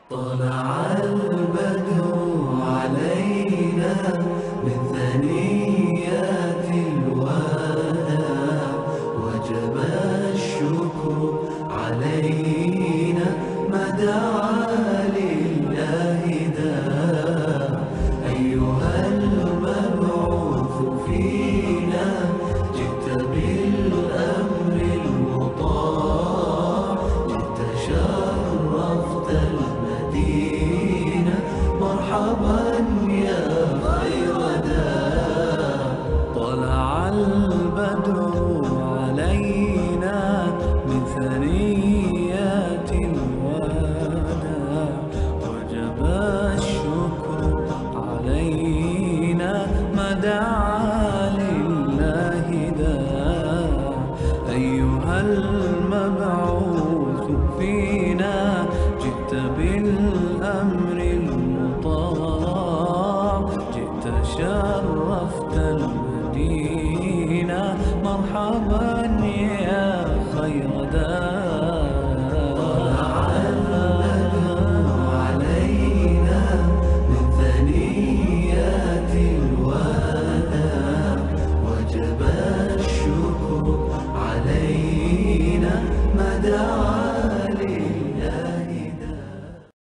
طلع البدر علينا من ثنيات الوداع، وجب الشكر علينا ما دعا لله داع. أيها المبعوث فينا جئت بالأمر المطاع، جئت شرفت المدينة، مرحبا يا خير داع. طلع البدر علينا من ثنيات الوداع، وجب الشكر علينا ما دعا لله داع. أيها المبعوث فينا جئت بالأمر المطاع، جئت شرفت المدينة، مرحبا